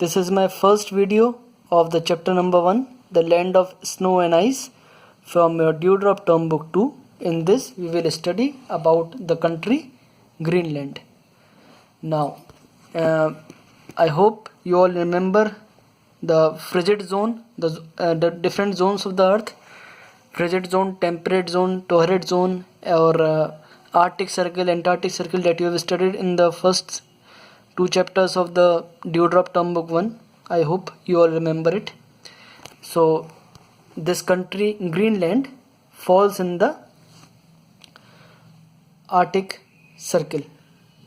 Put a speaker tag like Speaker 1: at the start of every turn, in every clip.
Speaker 1: This is my first video of the chapter number 1, The Land of Snow and Ice, from your Dewdrop Term Book 2. In this, we will study about the country Greenland. Now, I hope you all remember the frigid zone, the different zones of the earth. Frigid zone, temperate zone, torrid zone, or Arctic Circle, Antarctic Circle that you have studied in the first 2 chapters of the Dewdrop Term Book 1. I hope you all remember it. So, this country, Greenland, falls in the Arctic Circle,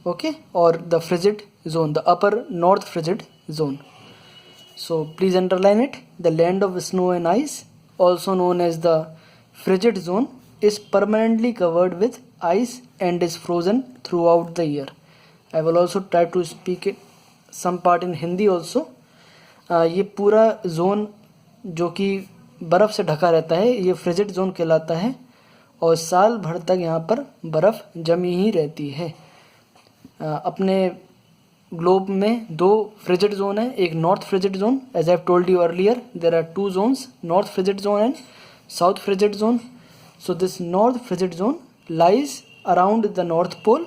Speaker 1: okay, or the frigid zone, the upper north frigid zone. So, please underline it. The land of snow and ice, also known as the frigid zone, is permanently covered with ice and is frozen throughout the year. I will also try to speak it some part in Hindi also. ये पूरा zone जो कि बर्फ़ से ढका रहता है, ये फ्रिजिड जोन कहलाता है और साल भर तक यहाँ पर बर्फ़ जमी ही रहती है. अपने ग्लोब में 2 फ्रिजिड जोन है, एक north frigid zone. As I have told you earlier, there are 2 zones, north frigid zone and south frigid zone. So this north frigid zone lies around the North Pole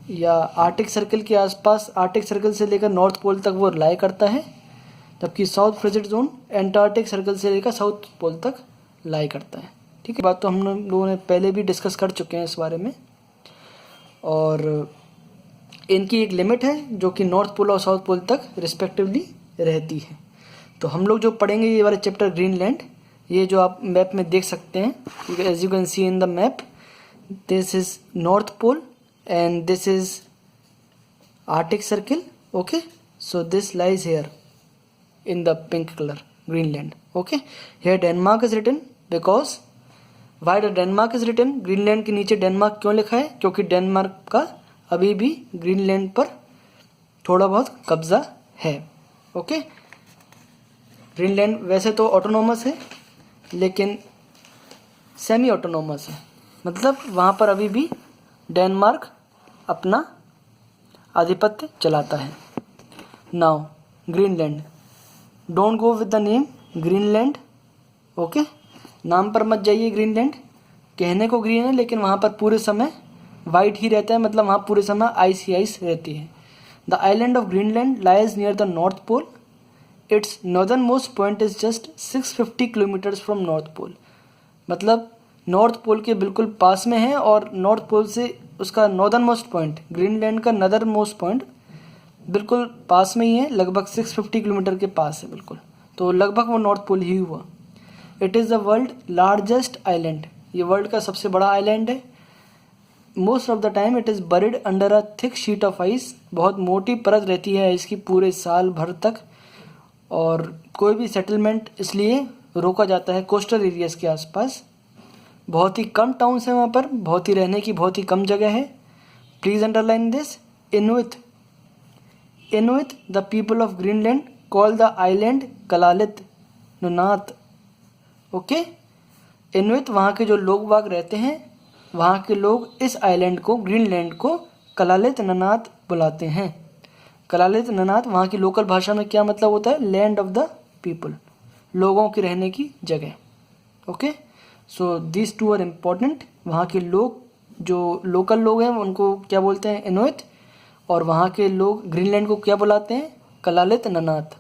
Speaker 1: या Arctic circle के आसपास, Arctic circle से लेकर north pole तक वो लाई करता है, जबकि south frigid zone Antarctic circle से लेकर साउथ पोल तक लाई करता है. ठीक है, बात तो हम लोगों ने पहले भी डिस्कस कर चुके हैं इस बारे में. और इनकी एक लिमिट है जो कि नॉर्थ पोल और साउथ पोल तक रिस्पेक्टिवली रहती है. तो हम लोग जो पढ़ेंगे ये वाले चैप्टर ग्रीनलैंड, ये जो आप मैप में देख सकते हैं, as you can see in the map, this is North Pole and this is Arctic Circle. Okay, so this lies here in the pink color, Greenland. Okay, here Denmark is written because why the Denmark is written? Greenland के नीचे Denmark क्यों लिखा है? क्योंकि Denmark का अभी भी Greenland पर थोड़ा बहुत कब्जा है. ओके, ग्रीनलैंड वैसे तो ऑटोनोमस है लेकिन सेमी ऑटोनोमस है, मतलब वहाँ पर अभी भी डेनमार्क अपना आधिपत्य चलाता है. Now Greenland, don't go with the name Greenland. Okay, नाम पर मत जाइए. ग्रीनलैंड कहने को ग्रीन है लेकिन वहाँ पर पूरे समय वाइट ही रहता है, मतलब वहाँ पूरे समय आइस ही आइस रहती है. The island of Greenland lies near the North Pole. Its northern most point is just 650 kilometres from North Pole, मतलब नॉर्थ पोल के बिल्कुल पास में है और नॉर्थ पोल से उसका नॉर्दर्न मोस्ट पॉइंट, ग्रीनलैंड का नॉर्दर्न मोस्ट पॉइंट बिल्कुल पास में ही है, लगभग 650 किलोमीटर के पास है बिल्कुल. तो लगभग वो नॉर्थ पोल ही हुआ. It is the world largest island, ये वर्ल्ड का सबसे बड़ा आइलैंड है. Most of the time it is buried under a thick sheet of ice, बहुत मोटी परत रहती है इसकी पूरे साल भर तक. और कोई भी सेटलमेंट इसलिए रोका जाता है कोस्टल एरियाज के आसपास. बहुत ही कम टाउन्स हैं वहाँ पर, बहुत ही रहने की बहुत ही कम जगह है. Please underline this. Inuit the people of Greenland call the island Kalaallit Nunaat. Okay, Inuit वहाँ के जो लोग वाग रहते हैं, वहाँ के लोग इस आइलैंड को, ग्रीनलैंड को कलालित ननात बुलाते हैं. कलालित ननात वहाँ की लोकल भाषा में क्या मतलब होता है? लैंड ऑफ द पीपल, लोगों की रहने की जगह. Okay, so this 2 are important. वहाँ के लोग, जो लोकल लोग हैं उनको क्या बोलते हैं? इनुइट. और वहाँ के लोग ग्रीनलैंड को क्या बुलाते हैं? कलालित ननात.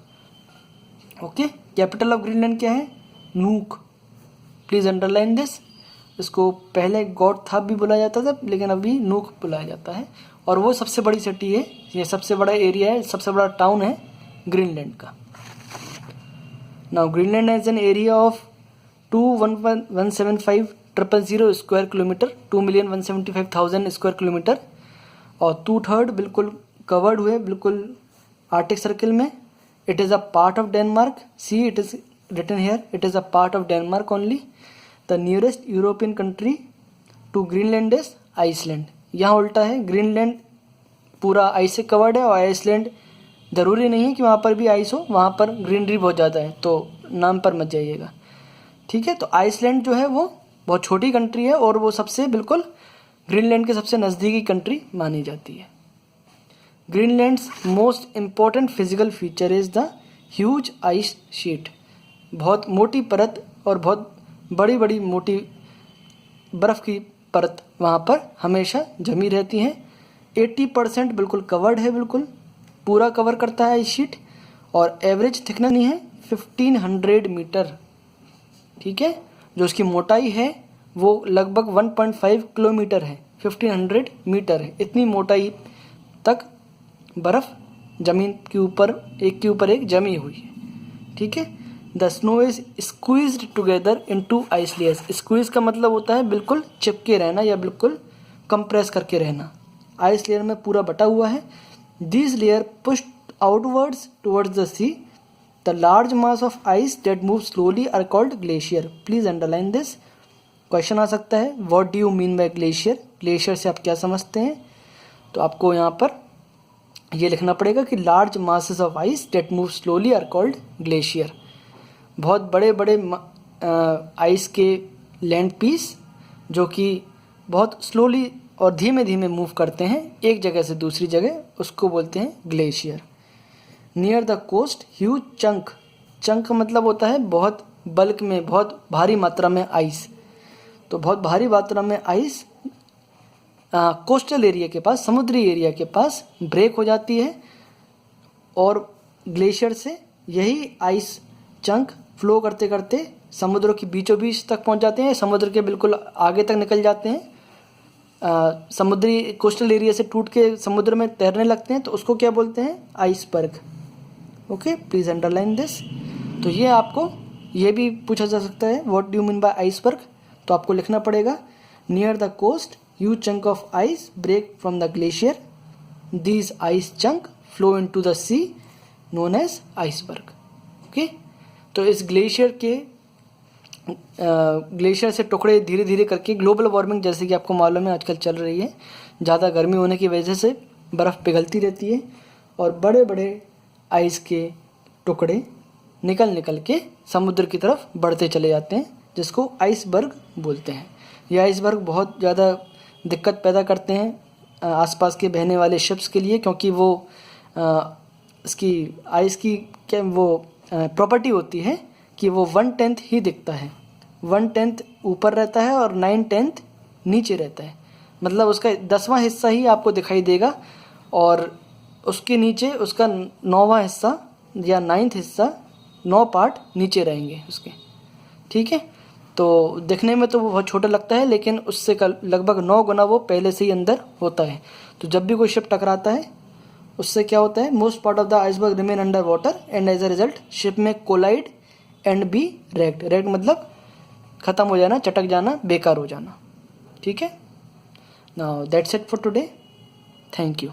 Speaker 1: ओके, कैपिटल ऑफ ग्रीनलैंड क्या है? नूक. Please underline this. इसको पहले गॉडथाप भी बुलाया जाता था लेकिन अभी नूक बुलाया जाता है. और वो सबसे बड़ी सिटी है, ये सबसे बड़ा एरिया है, सबसे बड़ा टाउन है ग्रीनलैंड का. Now Greenland has an area of 2,175,000 square kilometre, 2,175,000 square kilometre. और 2/3 बिल्कुल कवर्ड हुए बिल्कुल आर्टिक सर्कल में. It is a part of Denmark. See, it is written here, it is a part of Denmark only. The nearest European country to Greenland is Iceland. यहाँ उल्टा है, Greenland पूरा ice से covered है और Iceland ज़रूरी नहीं है कि वहाँ पर भी आइस हो, वहाँ पर ग्रीनरी बहुत ज़्यादा है, तो नाम पर मत जाइएगा. ठीक है, तो आइसलैंड जो है वो बहुत छोटी कंट्री है और वो सबसे बिल्कुल ग्रीनलैंड के सबसे नज़दीकी कंट्री मानी जाती है. Greenlands most important physical feature is the huge ice sheet. बहुत मोटी परत और बहुत बड़ी बड़ी मोटी बर्फ़ की परत वहाँ पर हमेशा जमी रहती हैं। 80% बिल्कुल कवर्ड है, बिल्कुल पूरा कवर करता है आइस शीट। और एवरेज थिकनेस नहीं है 1500 मीटर, ठीक है। जो उसकी मोटाई है वो लगभग 1.5 किलोमीटर है, 1500 मीटर है। इतनी मोटाई तक बर्फ़ ज़मीन के ऊपर एक जमी हुई है, ठीक है। The snow is squeezed together into ice layers. Squeeze का मतलब होता है बिल्कुल चिपके रहना या बिल्कुल कंप्रेस करके रहना। आइस लेयर में पूरा बटा हुआ है। This layer pushed outwards towards the sea. The large mass of ice that move slowly are called glacier. Please underline this. Question आ सकता है, what do you mean by glacier. Glacier से आप क्या समझते हैं? तो आपको यहाँ पर ये लिखना पड़ेगा कि large masses of ice that move slowly are called glacier. बहुत बड़े बड़े आइस के लैंड पीस जो कि बहुत स्लोली और धीमे धीमे मूव करते हैं एक जगह से दूसरी जगह, उसको बोलते हैं glacier. Near the coast huge chunk. Chunk मतलब होता है बहुत बल्क में, बहुत भारी मात्रा में आइस। तो बहुत भारी मात्रा में आइस कोस्टल एरिया के पास, समुद्री एरिया के पास ब्रेक हो जाती है और ग्लेशियर से यही आइस चंक फ्लो करते करते समुद्रों के बीचों बीच तक पहुंच जाते हैं, समुद्र के बिल्कुल आगे तक निकल जाते हैं। समुद्री कोस्टल एरिया से टूट के समुद्र में तैरने लगते हैं, तो उसको क्या बोलते हैं? Iceberg. Okay, please underline this. तो ये आपको ये भी पूछा जा सकता है, what do you mean by iceberg. तो आपको लिखना पड़ेगा, near the coast huge chunk of ice break from the glacier. These ice chunk flow into the sea known as iceberg. Okay, तो इस ग्लेशियर से टुकड़े धीरे धीरे करके, ग्लोबल वार्मिंग जैसे कि आपको मालूम है आजकल चल रही है, ज़्यादा गर्मी होने की वजह से बर्फ़ पिघलती रहती है और बड़े बड़े आइस के टुकड़े निकल निकल के समुद्र की तरफ बढ़ते चले जाते हैं, जिसको आइसबर्ग बोलते हैं। ये आइसबर्ग बहुत ज़्यादा दिक्कत पैदा करते हैं आसपास के बहने वाले शिप्स के लिए, क्योंकि वो इसकी आइस की क्या वो प्रॉपर्टी होती है कि वो 1/10 ही दिखता है, 1/10 ऊपर रहता है और 9/10 नीचे रहता है। मतलब उसका 10वां हिस्सा ही आपको दिखाई देगा और उसके नीचे उसका 9वां हिस्सा या 9th हिस्सा, 9 पार्ट नीचे रहेंगे उसके, ठीक है। तो दिखने में तो वो बहुत छोटा लगता है, लेकिन उससे लगभग 9 गुना वो पहले से ही अंदर होता है। तो जब भी कोई शिप टकराता है उससे क्या होता है, most part of the iceberg remain under water and as a result ship में collide and be wrecked. Wrecked मतलब ख़त्म हो जाना, चटक जाना, बेकार हो जाना, ठीक है। Now that's it for today, thank you.